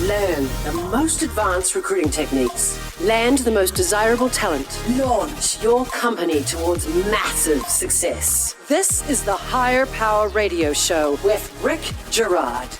Learn the most advanced recruiting techniques. Land the most desirable talent. Launch your company towards massive success. This is the Higher Power Radio Show with Rick Girard.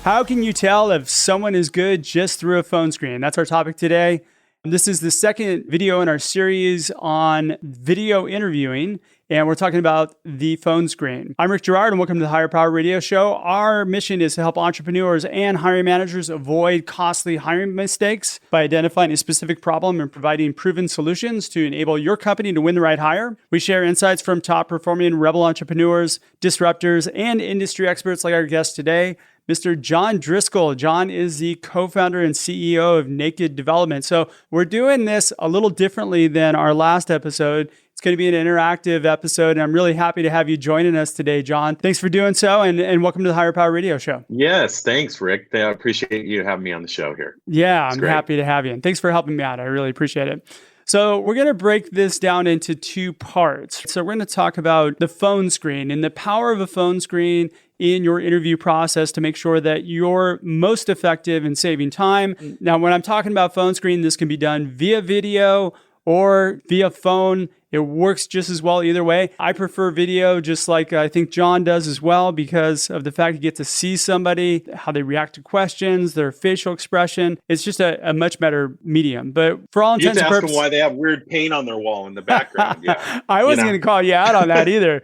How can you tell if someone is good just through a phone screen? That's our topic today. This is the second video in our series on video interviewing, and we're talking about the phone screen. I'm Rick Girard, and welcome to the Higher Power Radio Show. Our mission is to help entrepreneurs and hiring managers avoid costly hiring mistakes by identifying a specific problem and providing proven solutions to enable your company to win the right hire. We share insights from top-performing rebel entrepreneurs, disruptors, and industry experts like our guest today, Mr. John Driscoll. John is the co-founder and CEO of Naked Development. So we're doing this a little differently than our last episode. It's going to be an interactive episode, and I'm really happy to have you joining us today, John. Thanks for doing so, and welcome to the Higher Power Radio Show. Yes, thanks, Rick. I appreciate you having me on the show here. Yeah, I'm happy to have you, and thanks for helping me out. I really appreciate it. So we're going to break this down into two parts. So we're going to talk about the phone screen and the power of a phone screen in your interview process to make sure that you're most effective in saving time. Now, when I'm talking about phone screen, this can be done via video or via phone. It works just as well either way. I prefer video, just like I think John does as well, because of the fact you get to see somebody, how they react to questions, their facial expression. It's just a much better medium. But for all intents and purposes, ask them why they have weird paint on their wall in the background. Yeah, I wasn't going to call you out on that either.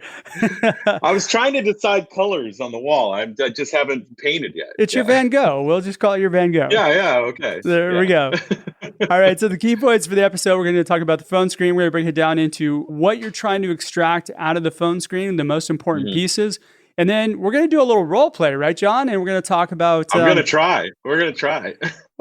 I was trying to decide colors on the wall. I just haven't painted yet. It's your Van Gogh. We'll just call it your Van Gogh. Yeah, okay. There we go. All right, so the key points for the episode, we're going to talk about the phone screen. We're going to break it down into what you're trying to extract out of the phone screen, the most important pieces. And then we're going to do a little role play, right, John? And we're going to talk about... I'm going to try. We're going to try.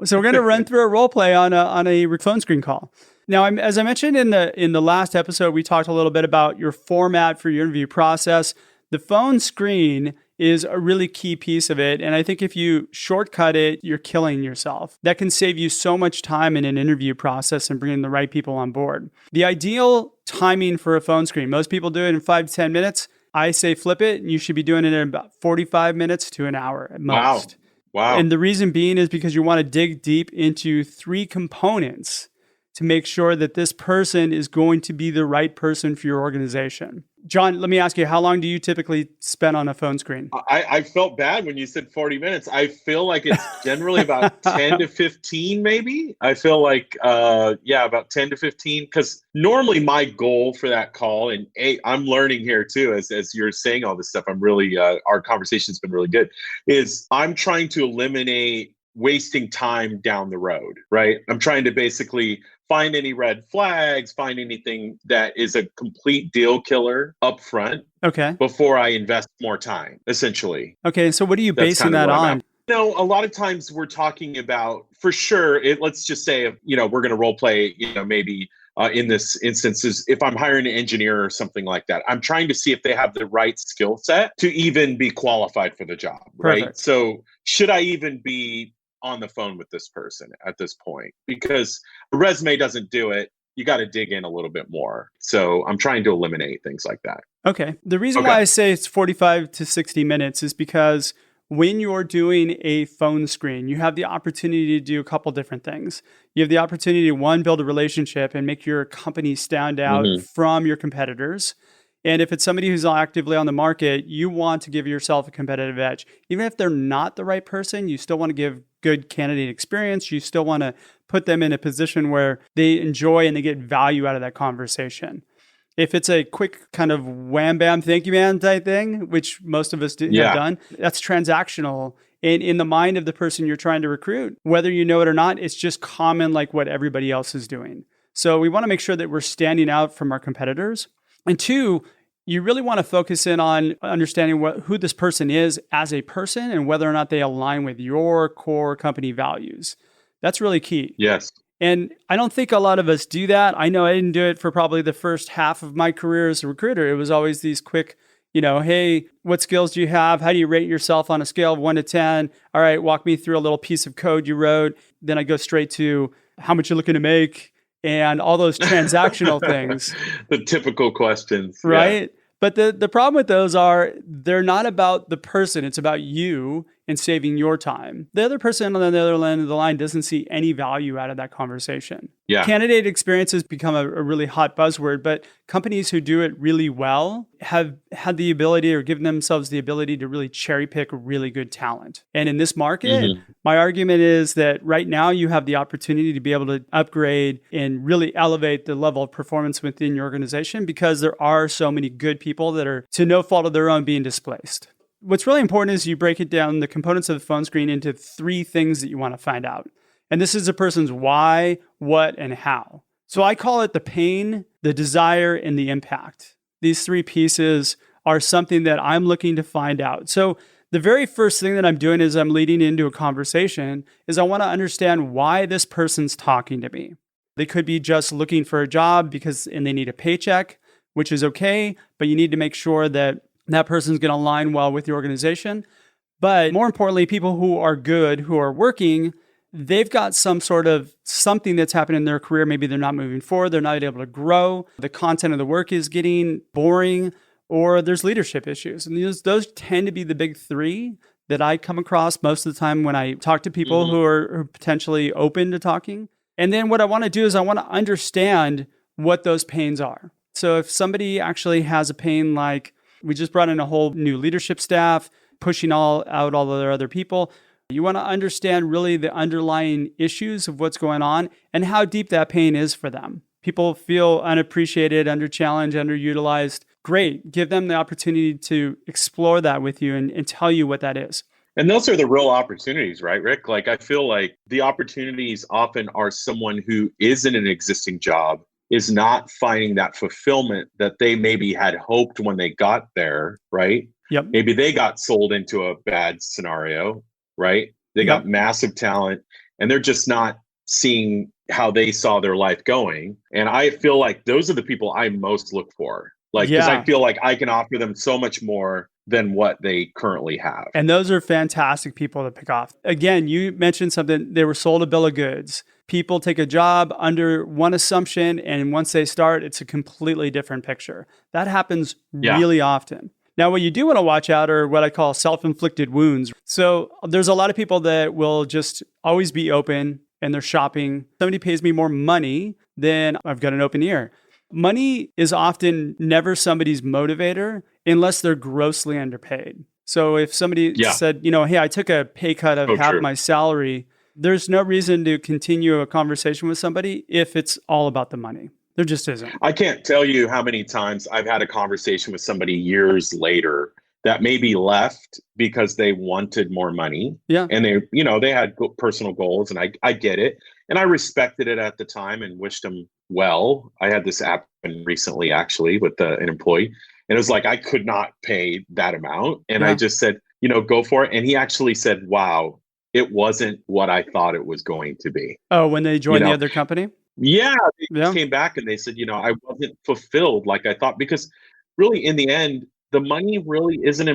So we're going to run through a role play on a phone screen call. Now, as I mentioned in the last episode, we talked a little bit about your format for your interview process. The phone screen is a really key piece of it. And I think if you shortcut it, you're killing yourself. That can save you so much time in an interview process and bringing the right people on board. The ideal timing for a phone screen, most people do it in 5 to 10 minutes. I say flip it, and you should be doing it in about 45 minutes to an hour at most. Wow. And the reason being is because you want to dig deep into 3 components to make sure that this person is going to be the right person for your organization. John, let me ask you, how long do you typically spend on a phone screen? I felt bad when you said 40 minutes. I feel like it's generally about 10 to 15, maybe. I feel like, about 10 to 15, because normally my goal for that call, and I'm learning here too, as you're saying all this stuff, I'm really, our conversation's been really good, is I'm trying to eliminate wasting time down the road, right? I'm trying to basically find any red flags, find anything that is a complete deal killer up front before I invest more time, essentially. Okay, so what are you basing that on? No, a lot of times we're talking about, for sure, let's just say, we're going to role play, maybe in this instance, is if I'm hiring an engineer or something like that, I'm trying to see if they have the right skill set to even be qualified for the job, right? Perfect. So should I even be on the phone with this person at this point? Because a resume doesn't do it. You got to dig in a little bit more. So I'm trying to eliminate things like that. Okay. The reason why I say it's 45 to 60 minutes is because when you're doing a phone screen, you have the opportunity to do a couple different things. You have the opportunity to, one, build a relationship and make your company stand out from your competitors. And if it's somebody who's actively on the market, you want to give yourself a competitive edge. Even if they're not the right person, you still want to give good candidate experience. You still want to put them in a position where they enjoy and they get value out of that conversation. If it's a quick kind of wham, bam, thank you, man type thing, which most of us have done, that's transactional. And in the mind of the person you're trying to recruit, whether you know it or not, it's just common like what everybody else is doing. So we want to make sure that we're standing out from our competitors. And 2, you really want to focus in on understanding who this person is as a person and whether or not they align with your core company values. That's really key. Yes. And I don't think a lot of us do that. I know I didn't do it for probably the first half of my career as a recruiter. It was always these quick, hey, what skills do you have? How do you rate yourself on a scale of 1 to 10? All right, walk me through a little piece of code you wrote. Then I go straight to how much you're looking to make and all those transactional things. The typical questions. Right? Yeah. But the problem with those are they're not about the person. It's about you and saving your time. The other person on the other end of the line doesn't see any value out of that conversation. Yeah. Candidate experience has become a really hot buzzword, but companies who do it really well have had the ability or given themselves the ability to really cherry pick really good talent. And in this market, my argument is that right now you have the opportunity to be able to upgrade and really elevate the level of performance within your organization because there are so many good people that are, to no fault of their own, being displaced. What's really important is you break it down, the components of the phone screen, into 3 things that you want to find out. And this is a person's why, what, and how. So I call it the pain, the desire, and the impact. These 3 pieces are something that I'm looking to find out. So the very first thing that I'm doing is I'm leading into a conversation is I want to understand why this person's talking to me. They could be just looking for a job and they need a paycheck, which is okay, but you need to make sure that that person's going to align well with your organization. But more importantly, people who are good, who are working, they've got some sort of something that's happened in their career. Maybe they're not moving forward. They're not able to grow. The content of the work is getting boring, or there's leadership issues. And those tend to be the big 3 that I come across most of the time when I talk to people who are potentially open to talking. And then what I want to do is I want to understand what those pains are. So if somebody actually has a pain like, we just brought in a whole new leadership staff, pushing all of their other people. You want to understand really the underlying issues of what's going on and how deep that pain is for them. People feel unappreciated, under-challenged, underutilized. Great. Give them the opportunity to explore that with you and tell you what that is. And those are the real opportunities, right, Rick? Like, I feel like the opportunities often are someone who is in an existing job, is not finding that fulfillment that they maybe had hoped when they got there, right? Yep. Maybe they got sold into a bad scenario, right? They got massive talent and they're just not seeing how they saw their life going. And I feel like those are the people I most look for. Like, because I feel like I can offer them so much more than what they currently have. And those are fantastic people to pick off. Again, you mentioned something, they were sold a bill of goods. People take a job under one assumption, and once they start, it's a completely different picture. That happens really often. Now, what you do want to watch out are what I call self-inflicted wounds. So there's a lot of people that will just always be open and they're shopping. Somebody pays me more money, then I've got an open ear. Money is often never somebody's motivator unless they're grossly underpaid. So if somebody said, hey, I took a pay cut of half my salary, there's no reason to continue a conversation with somebody if it's all about the money. There just isn't. I can't tell you how many times I've had a conversation with somebody years later that maybe left because they wanted more money. Yeah. And they had personal goals, and I get it. And I respected it at the time and wished them well. I had this happen recently, actually, with an employee. And it was like, I could not pay that amount. And I just said, go for it. And he actually said, wow, it wasn't what I thought it was going to be. Oh, when they joined the other company? Yeah. They came back and they said, I wasn't fulfilled like I thought, because really in the end, the money really isn't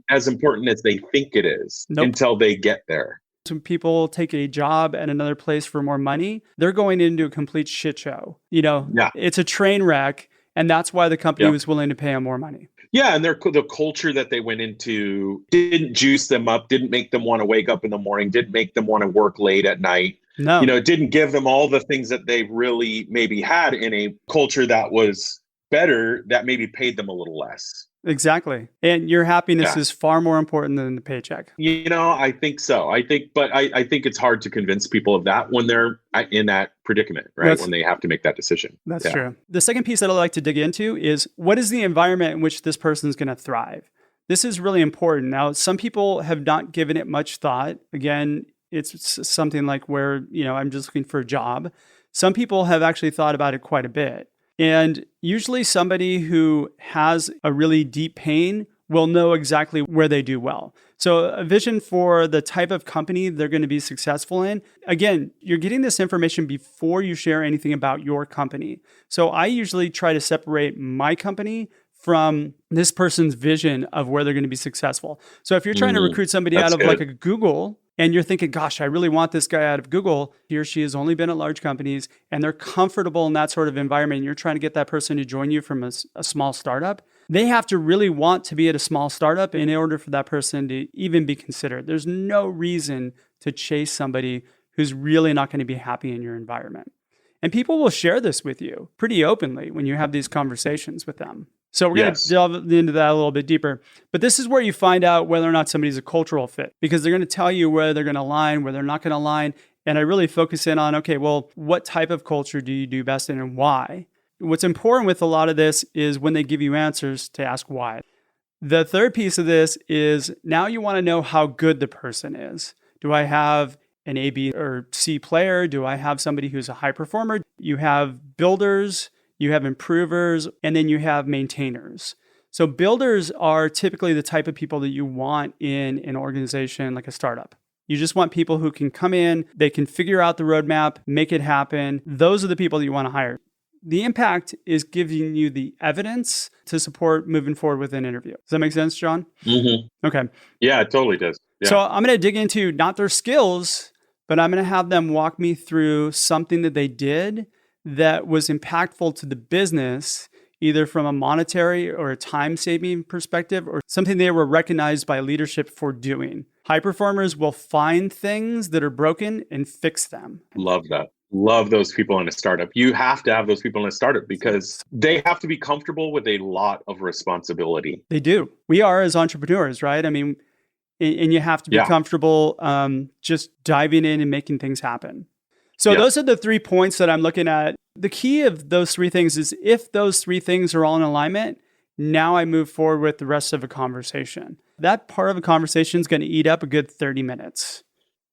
as important as they think it is until they get there. When people take a job at another place for more money, they're going into a complete shit show. It's a train wreck. And that's why the company was willing to pay them more money. Yeah, and the culture that they went into didn't juice them up, didn't make them want to wake up in the morning, didn't make them want to work late at night. No. It didn't give them all the things that they really maybe had in a culture that was better, that maybe paid them a little less. Exactly. And your happiness is far more important than the paycheck. I think so. I think it's hard to convince people of that when they're in that predicament, right? When they have to make that decision. That's true. The second piece that I'd like to dig into is, what is the environment in which this person's going to thrive? This is really important. Now, some people have not given it much thought. Again, it's something like where, I'm just looking for a job. Some people have actually thought about it quite a bit. And usually somebody who has a really deep pain will know exactly where they do well. So a vision for the type of company they're going to be successful in. Again, you're getting this information before you share anything about your company. So I usually try to separate my company from this person's vision of where they're going to be successful. So if you're trying to recruit somebody out of like a Google, and you're thinking, gosh, I really want this guy out of Google. He or she has only been at large companies and they're comfortable in that sort of environment. And you're trying to get that person to join you from a small startup. They have to really want to be at a small startup in order for that person to even be considered. There's no reason to chase somebody who's really not going to be happy in your environment. And people will share this with you pretty openly when you have these conversations with them. So we're going to delve into that a little bit deeper. But this is where you find out whether or not somebody's a cultural fit, because they're going to tell you where they're going to align, where they're not going to align. And I really focus in on, okay, well, what type of culture do you do best in and why? What's important with a lot of this is when they give you answers to ask why. The third piece of this is now you want to know how good the person is. Do I have an A, B, or C player? Do I have somebody who's a high performer? You have builders, you have improvers, and then you have maintainers. So builders are typically the type of people that you want in an organization like a startup. You just want people who can come in, they can figure out the roadmap, make it happen. Those are the people that you want to hire. The impact is giving you the evidence to support moving forward with an interview. Does that make sense, John? Mm-hmm. Okay. Yeah, it totally does. Yeah. So I'm going to dig into not their skills, but I'm going to have them walk me through something that they did that was impactful to the business, either from a monetary or a time-saving perspective, or something they were recognized by leadership for doing. High performers will find things that are broken and fix them. Love that. Love those people in a startup. You have to have those people in a startup because they have to be comfortable with a lot of responsibility. They do. We are as entrepreneurs, right? I mean, and you have to be comfortable just diving in and making things happen. So those are the 3 points that I'm looking at. The key of those 3 things is if those 3 things are all in alignment, now I move forward with the rest of a conversation. That part of a conversation is going to eat up a good 30 minutes,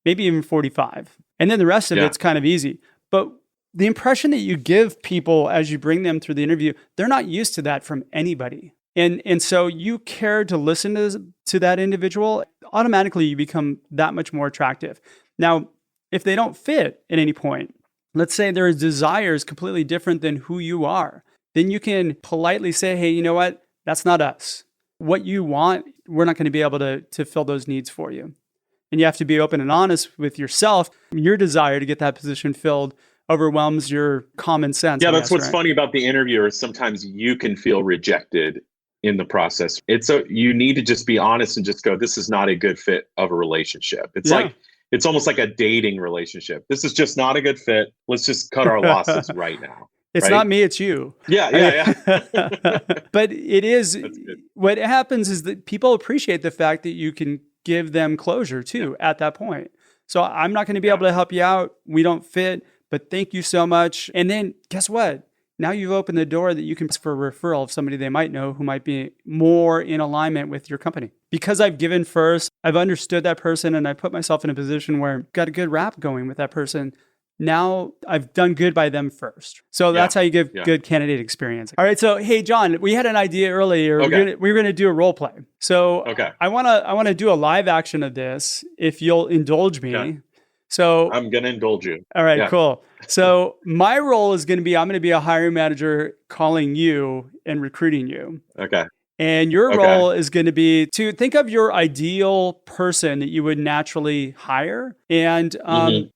maybe even 45. And then the rest of it's kind of easy. But the impression that you give people as you bring them through the interview, they're not used to that from anybody. And so you care to listen to that individual, automatically you become that much more attractive. Now, if they don't fit at any point, let's say their desire is completely different than who you are, then you can politely say, hey, you know what? That's not us. What you want, we're not going to be able to fill those needs for you. And you have to be open and honest with yourself. Your desire to get that position filled overwhelms your common sense. Yeah, that's what's funny about the interviewer is sometimes you can feel rejected in the process. You need to just be honest and just go, this is not a good fit of a relationship. It's almost like a dating relationship. This is just not a good fit. Let's just cut our losses right now. It's not me, it's you. Yeah. But it is, what happens is that people appreciate the fact that you can give them closure too at that point. So I'm not going to be able to help you out. We don't fit, but thank you so much. And then guess what? Now you've opened the door that you can ask for a referral of somebody they might know who might be more in alignment with your company. Because I've given first, I've understood that person, and I put myself in a position where I've got a good rap going with that person. Now I've done good by them first. So that's how you give good candidate experience. All right. So, hey, John, we had an idea earlier. Okay. We were going to do a role play. So I want to do a live action of this if you'll indulge me. Yeah. So I'm going to indulge you. All right, cool. So my role is going to be, I'm going to be a hiring manager calling you and recruiting you. Okay. And your role is going to be to think of your ideal person that you would naturally hire and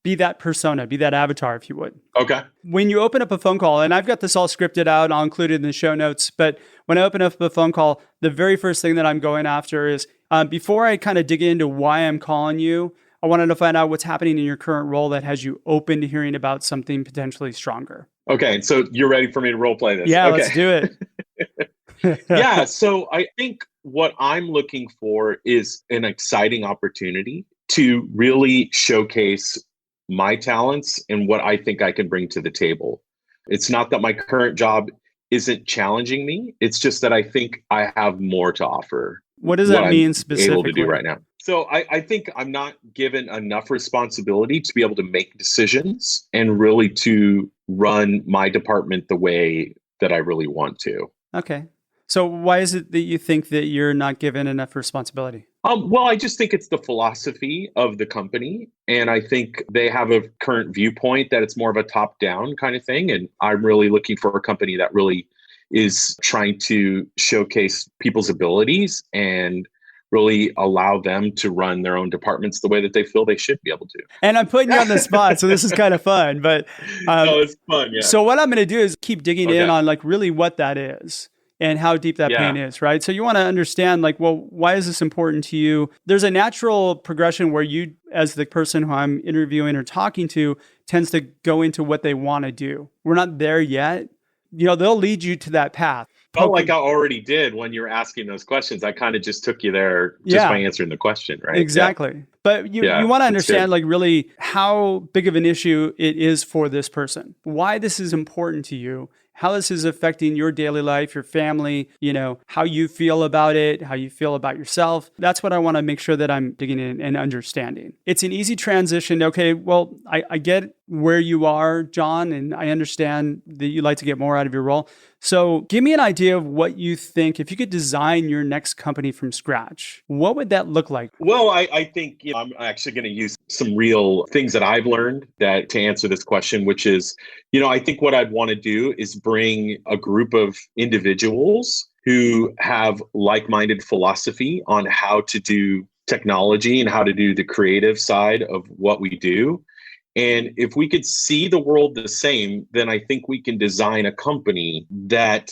be that persona, be that avatar, if you would. Okay. When you open up a phone call, and I've got this all scripted out, I'll include it in the show notes, but when I open up a phone call, the very first thing that I'm going after is, before I kind of dig into why I'm calling you, I wanted to find out what's happening in your current role that has you open to hearing about something potentially stronger. Okay. So you're ready for me to role play this? Yeah, okay. Let's do it. Yeah. So I think what I'm looking for is an exciting opportunity to really showcase my talents and what I think I can bring to the table. It's not that my current job isn't challenging me. It's just that I think I have more to offer. What does that mean specifically? Able to do right now. So I think I'm not given enough responsibility to be able to make decisions and really to run my department the way that I really want to. Okay. So why is it that you think that you're not given enough responsibility? Well, I just think it's the philosophy of the company. And I think they have a current viewpoint that it's more of a top-down kind of thing. And I'm really looking for a company that really is trying to showcase people's abilities and really allow them to run their own departments the way that they feel they should be able to. And I'm putting you on the spot, so this is kind of fun. But no, it's fun, yeah. So what I'm going to do is keep digging in on like really what that is. and how deep that pain is, right? So you want to understand like, well, why is this important to you? There's a natural progression where you, as the person who I'm interviewing or talking to, tends to go into what they want to do. We're not there yet. They'll lead you to that path. Felt like I already did when you were asking those questions. I kind of just took you there just by answering the question, right? Exactly. Yeah. But you want to understand like really how big of an issue it is for this person, why this is important to you, how this is affecting your daily life, your family, how you feel about it, how you feel about yourself. That's what I want to make sure that I'm digging in and understanding. It's an easy transition. Okay, well, I get where you are, John, and I understand that you'd like to get more out of your role. So give me an idea of what you think, if you could design your next company from scratch, what would that look like? Well, I think I'm actually going to use some real things that I've learned to answer this question, which is, I think what I'd want to do is bring a group of individuals who have like-minded philosophy on how to do technology and how to do the creative side of what we do. And if we could see the world the same, then I think we can design a company that,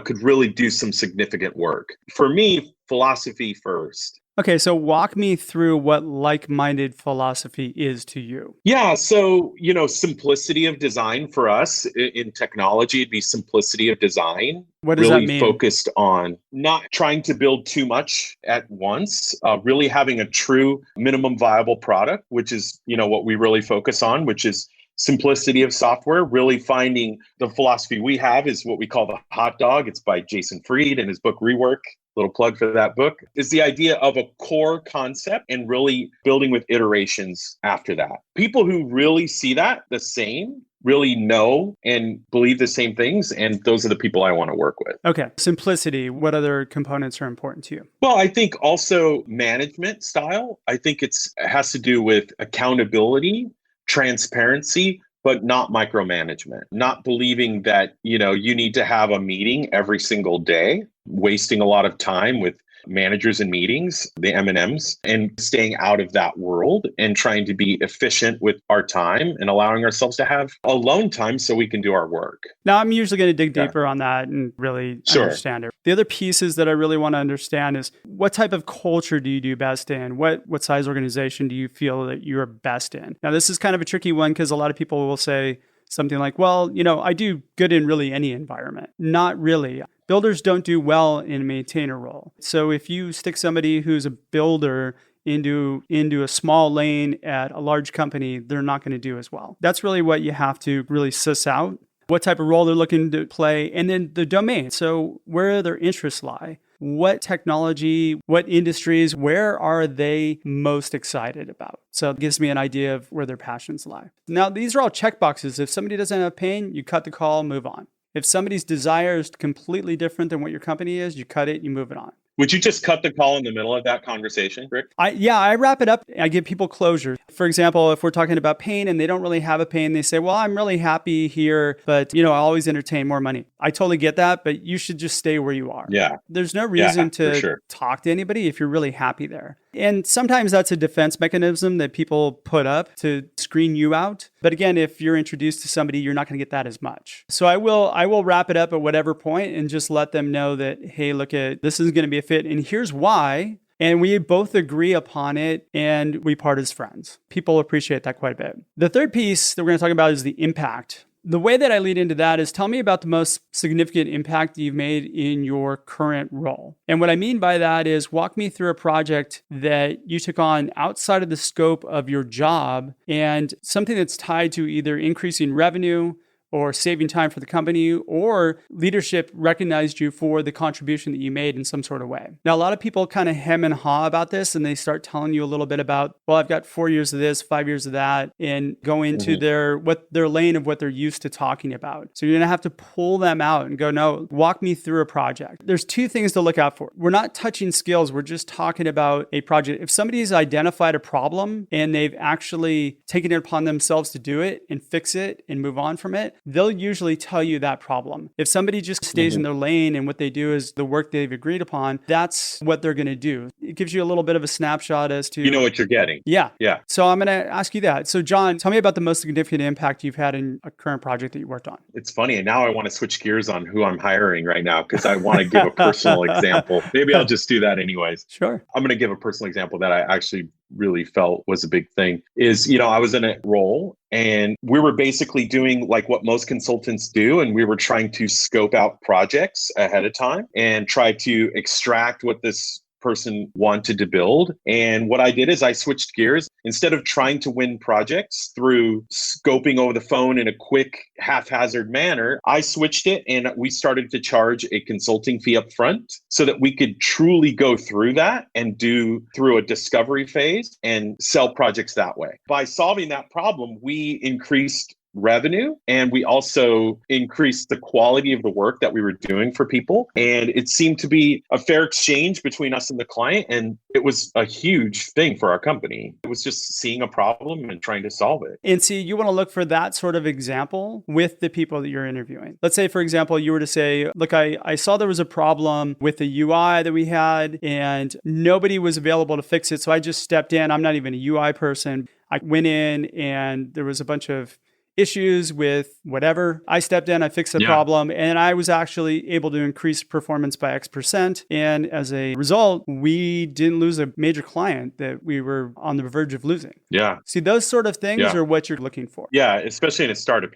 could really do some significant work. For me, philosophy first. Okay, so walk me through what like-minded philosophy is to you. Yeah, so, simplicity of design for us in technology, it'd be simplicity of design. What does really that mean? Focused on not trying to build too much at once, really having a true minimum viable product, which is, what we really focus on, which is simplicity of software. Really finding the philosophy we have is what we call the hot dog. It's by Jason Fried in his book Rework. Little plug for that book, is the idea of a core concept and really building with iterations after that. People who really see that the same, really know and believe the same things, and those are the people I want to work with. Okay, simplicity. What other components are important to you? Well, I think also management style. I think it has to do with accountability, transparency, but not micromanagement, not believing that, you need to have a meeting every single day, wasting a lot of time with managers and meetings, the M&Ms, and staying out of that world and trying to be efficient with our time and allowing ourselves to have alone time so we can do our work. Now, I'm usually going to dig deeper on that and really understand it. The other pieces that I really want to understand is what type of culture do you do best in? What size organization do you feel that you're best in? Now, this is kind of a tricky one because a lot of people will say something like, well, I do good in really any environment. Not really. Builders don't do well in a maintainer role. So if you stick somebody who's a builder into a small lane at a large company, they're not going to do as well. That's really what you have to really suss out, what type of role they're looking to play, and then the domain. So where their interests lie, what technology, what industries, where are they most excited about? So it gives me an idea of where their passions lie. Now, these are all checkboxes. If somebody doesn't have pain, you cut the call, move on. If somebody's desire is completely different than what your company is, you cut it, you move it on. Would you just cut the call in the middle of that conversation, Rick? I wrap it up. I give people closure. For example, if we're talking about pain and they don't really have a pain, they say, well, I'm really happy here, but I always entertain more money. I totally get that, but you should just stay where you are. Yeah. There's no reason to talk to anybody if you're really happy there. And sometimes that's a defense mechanism that people put up to screen you out. But again, if you're introduced to somebody, you're not going to get that as much. So I will wrap it up at whatever point and just let them know that, hey, look, this is going to be a fit. And here's why. And we both agree upon it and we part as friends. People appreciate that quite a bit. The third piece that we're going to talk about is the impact. The way that I lead into that is tell me about the most significant impact you've made in your current role. And what I mean by that is walk me through a project that you took on outside of the scope of your job and something that's tied to either increasing revenue or saving time for the company, or leadership recognized you for the contribution that you made in some sort of way. Now, a lot of people kind of hem and haw about this, and they start telling you a little bit about, well, I've got 4 years of this, 5 years of that, and go into their lane of what they're used to talking about. So you're going to have to pull them out and go, no, walk me through a project. There's two things to look out for. We're not touching skills. We're just talking about a project. If somebody's identified a problem and they've actually taken it upon themselves to do it and fix it and move on from it, they'll usually tell you that problem. If somebody just stays in their lane and what they do is the work they've agreed upon, that's what they're going to do. It gives you a little bit of a snapshot as to... You know what you're getting. Yeah. Yeah. So I'm going to ask you that. So John, tell me about the most significant impact you've had in a current project that you worked on. It's funny. And now I want to switch gears on who I'm hiring right now because I want to give a personal example. Maybe I'll just do that anyways. Sure. I'm going to give a personal example that I actually really felt was a big thing is, I was in a role and we were basically doing like what most consultants do. And we were trying to scope out projects ahead of time and try to extract what this person wanted to build. And what I did is I switched gears. Instead of trying to win projects through scoping over the phone in a quick, haphazard manner, I switched it and we started to charge a consulting fee up front so that we could truly go through that and do through a discovery phase and sell projects that way. By solving that problem, we increased revenue and we also increased the quality of the work that we were doing for people. And it seemed to be a fair exchange between us and the client. And it was a huge thing for our company. It was just seeing a problem and trying to solve it. And see, you want to look for that sort of example with the people that you're interviewing. Let's say, for example, you were to say, look, I saw there was a problem with the UI that we had and nobody was available to fix it. So I just stepped in. I'm not even a UI person. I went in and there was a bunch of issues with whatever. I stepped in, I fixed the problem, and I was actually able to increase performance by X%. And as a result, we didn't lose a major client that we were on the verge of losing. Yeah. See, those sort of things are what you're looking for. Yeah, especially in a startup.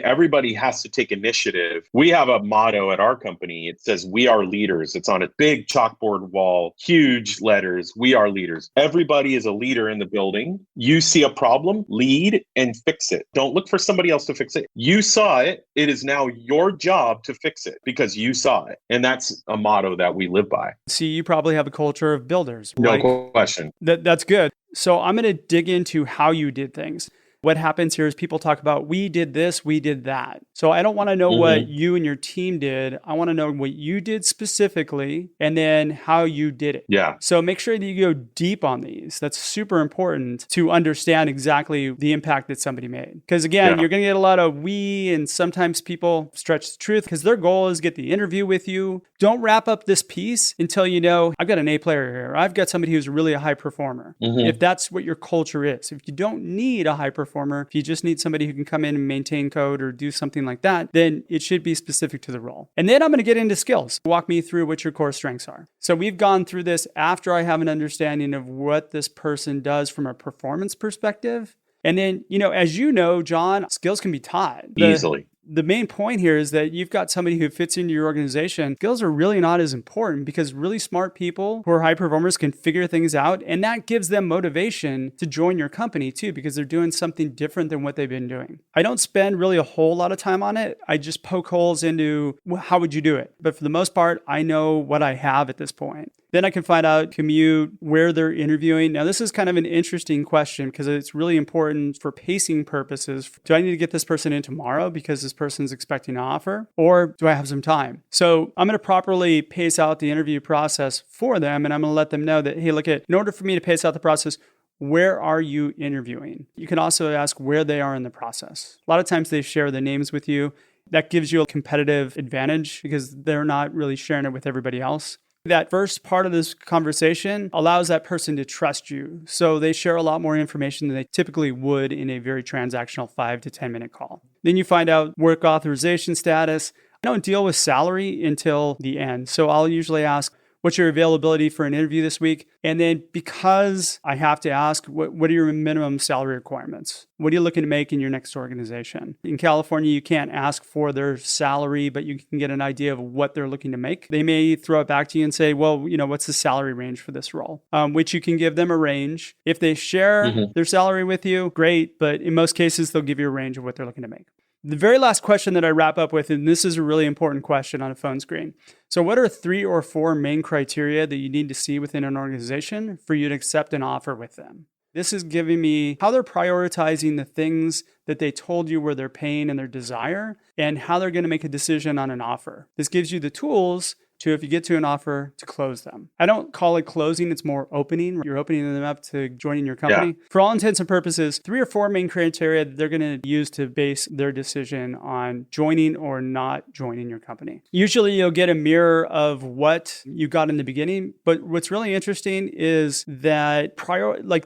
Everybody has to take initiative. We have a motto at our company. It says, "We are leaders." It's on a big chalkboard wall, huge letters, "We are leaders." Everybody is a leader in the building. You see a problem, lead and fix it. Don't look for somebody else to fix it. You saw it. It is now your job to fix it because you saw it. And that's a motto that we live by. See, you probably have a culture of builders. No question. That's good. So I'm going to dig into how you did things. What happens here is people talk about, we did this, we did that. So I don't want to know what you and your team did. I want to know what you did specifically and then how you did it. Yeah. So make sure that you go deep on these. That's super important to understand exactly the impact that somebody made. Because again, you're going to get a lot of we, and sometimes people stretch the truth because their goal is get the interview with you. Don't wrap up this piece until you know, I've got an A player here. I've got somebody who's really a high performer. If that's what your culture is. If you don't need a high performer, if you just need somebody who can come in and maintain code or do something like that, then it should be specific to the role. And then I'm going to get into skills. Walk me through what your core strengths are. So we've gone through this after I have an understanding of what this person does from a performance perspective. And then, as you know, John, skills can be taught. Easily. The main point here is that you've got somebody who fits into your organization. Skills are really not as important because really smart people who are high performers can figure things out. And that gives them motivation to join your company too, because they're doing something different than what they've been doing. I don't spend really a whole lot of time on it. I just poke holes into how would you do it? But for the most part, I know what I have at this point. Then I can find out Commute, where they're interviewing. Now, this is kind of an interesting question because it's really important for pacing purposes. Do I need to get this person in tomorrow because this person's expecting an offer? Or do I have some time? So I'm going to properly pace out the interview process for them. And I'm going to let them know that, hey, in order for me to pace out the process, where are you interviewing? You can also ask where they are in the process. A lot of times they share the names with you. That gives you a competitive advantage because they're not really sharing it with everybody else. That first part of this conversation allows that person to trust you. So they share a lot more information than they typically would in a very transactional 5 to 10 minute call. Then you find out work authorization status. I don't deal with salary until the end. So I'll usually ask, what's your availability for an interview this week? And then because I have to ask, what are your minimum salary requirements? What are you looking to make in your next organization? In California, you can't ask for their salary, but you can get an idea of what they're looking to make. They may throw it back to you and say, well, what's the salary range for this role? Which you can give them a range. If they share their salary with you, great. But in most cases, they'll give you a range of what they're looking to make. The very last question that I wrap up with, and this is a really important question on a phone screen. So what are 3 or 4 main criteria that you need to see within an organization for you to accept an offer with them? This is giving me how they're prioritizing the things that they told you were their pain and their desire, and how they're going to make a decision on an offer. This gives you the tools to, if you get to an offer, to close them. I don't call it closing. It's more opening. You're opening them up to joining your company. Yeah. For all intents and purposes, 3 or 4 main criteria that they're going to use to base their decision on joining or not joining your company. Usually you'll get a mirror of what you got in the beginning, but what's really interesting is that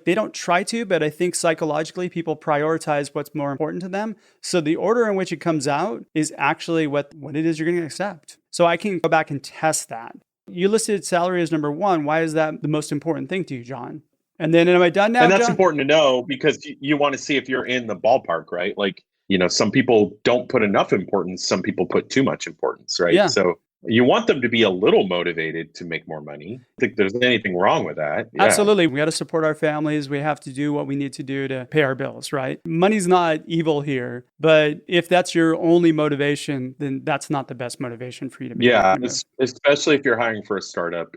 they don't try to, but I think psychologically people prioritize what's more important to them. So the order in which it comes out is actually what it is you're going to accept. So I can go back and test that. You listed salary as number 1. Why is that the most important thing to you, John? And then am I done now, And that's John? important to know because you want to see if you're in the ballpark, right? Like, some people don't put enough importance. Some people put too much importance, right? Yeah. So you want them to be a little motivated to make more money. I think there's anything wrong with that. Yeah. Absolutely. We got to support our families. We have to do what we need to do to pay our bills, right? Money's not evil here, but if that's your only motivation, then that's not the best motivation for you to be. Yeah, especially if you're hiring for a startup,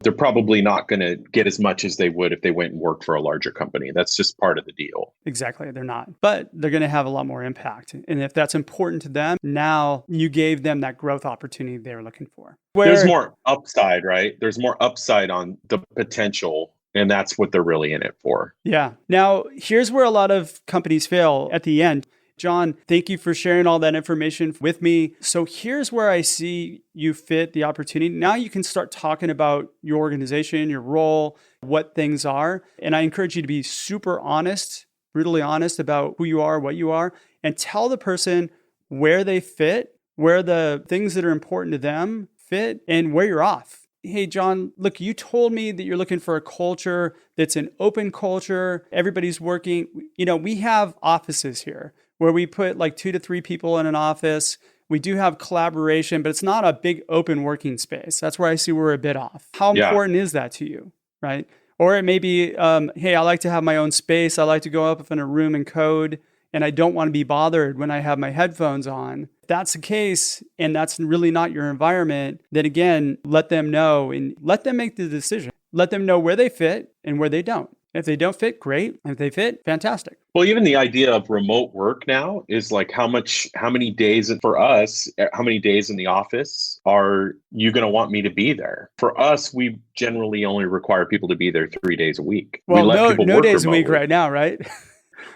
they're probably not going to get as much as they would if they went and worked for a larger company. That's just part of the deal. Exactly. They're not, but they're going to have a lot more impact. And if that's important to them, now you gave them that growth opportunity they were looking for. There's more upside, right? There's more upside on the potential, and that's what they're really in it for. Yeah. Now, here's where a lot of companies fail at the end. John, thank you for sharing all that information with me. So here's where I see you fit the opportunity. Now you can start talking about your organization, your role, what things are. And I encourage you to be super honest, brutally honest about who you are, what you are, and tell the person where they fit, where the things that are important to them fit, and where you're off. Hey, John, look, you told me that you're looking for a culture that's an open culture. Everybody's working. We have offices here where we put like 2 to 3 people in an office. We do have collaboration, but it's not a big open working space. That's where I see we're a bit off. How important is that to you, right? Or it may be, hey, I like to have my own space. I like to go up in a room and code, and I don't want to be bothered when I have my headphones on. If that's the case, and that's really not your environment, then again, let them know and let them make the decision. Let them know where they fit and where they don't. If they don't fit, great. If they fit, fantastic. Well, even the idea of remote work now is like how many days for us, how many days in the office are you going to want me to be there? For us, we generally only require people to be there 3 days a week. Well, no days a week right now, right?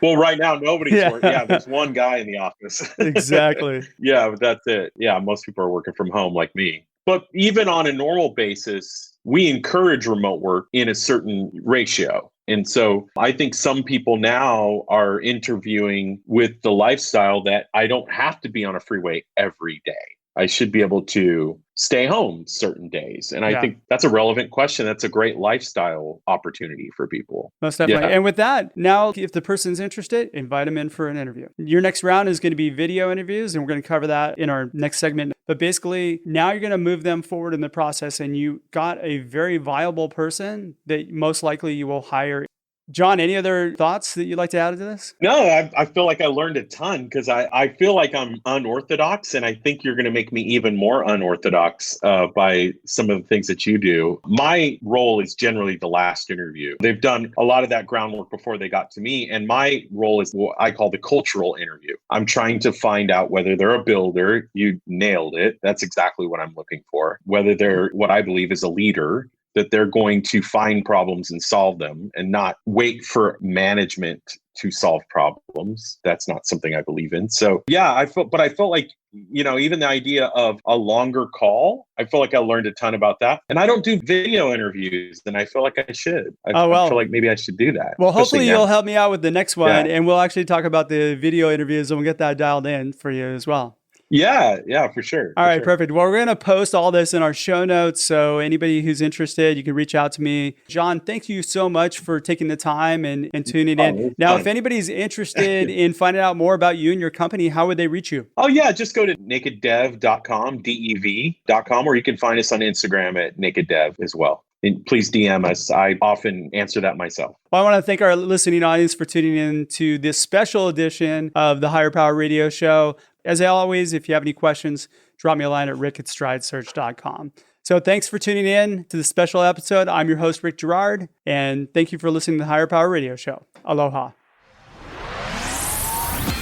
Well, right now, nobody's working. Yeah, there's one guy in the office. Exactly. Yeah, but that's it. Yeah, most people are working from home like me. But even on a normal basis, we encourage remote work in a certain ratio. And so I think some people now are interviewing with the lifestyle that I don't have to be on a freeway every day. I should be able to stay home certain days. And I think that's a relevant question. That's a great lifestyle opportunity for people. Most definitely. Yeah. And with that, now, if the person's interested, invite them in for an interview. Your next round is going to be video interviews, and we're going to cover that in our next segment. But basically, now you're going to move them forward in the process, and you got a very viable person that most likely you will hire. John, any other thoughts that you'd like to add to this? No, I feel like I learned a ton because I feel like I'm unorthodox, and I think you're going to make me even more unorthodox by some of the things that you do. My role is generally the last interview. They've done a lot of that groundwork before they got to me, and my role is what I call the cultural interview. I'm trying to find out whether they're a builder. You nailed it. That's exactly what I'm looking for. Whether they're what I believe is a leader, that they're going to find problems and solve them and not wait for management to solve problems. That's not something I believe in. So yeah, I felt like, even the idea of a longer call, I feel like I learned a ton about that. And I don't do video interviews, and I feel like I should. I feel like maybe I should do that. Well, hopefully you'll help me out with the next one, and we'll actually talk about the video interviews, and we'll get that dialed in for you as well. Yeah, for sure. All right, perfect. Well, we're going to post all this in our show notes. So anybody who's interested, you can reach out to me. John, thank you so much for taking the time and tuning in. Now, if anybody's interested in finding out more about you and your company, how would they reach you? Oh, yeah. Just go to nakeddev.com, DEV.com, or you can find us on Instagram at nakeddev as well. And please DM us. I often answer that myself. Well, I want to thank our listening audience for tuning in to this special edition of the Higher Power Radio Show. As always, if you have any questions, drop me a line at rick@stridesearch.com. So thanks for tuning in to this special episode. I'm your host, Rick Girard, and thank you for listening to the Higher Power Radio Show. Aloha.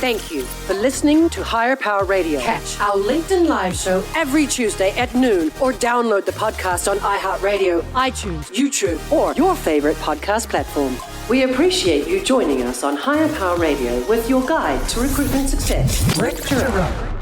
Thank you for listening to Higher Power Radio. Catch our LinkedIn Live show every Tuesday at noon or download the podcast on iHeartRadio, iTunes, YouTube, or your favorite podcast platform. We appreciate you joining us on Higher Power Radio with your guide to recruitment success, Rick Turow.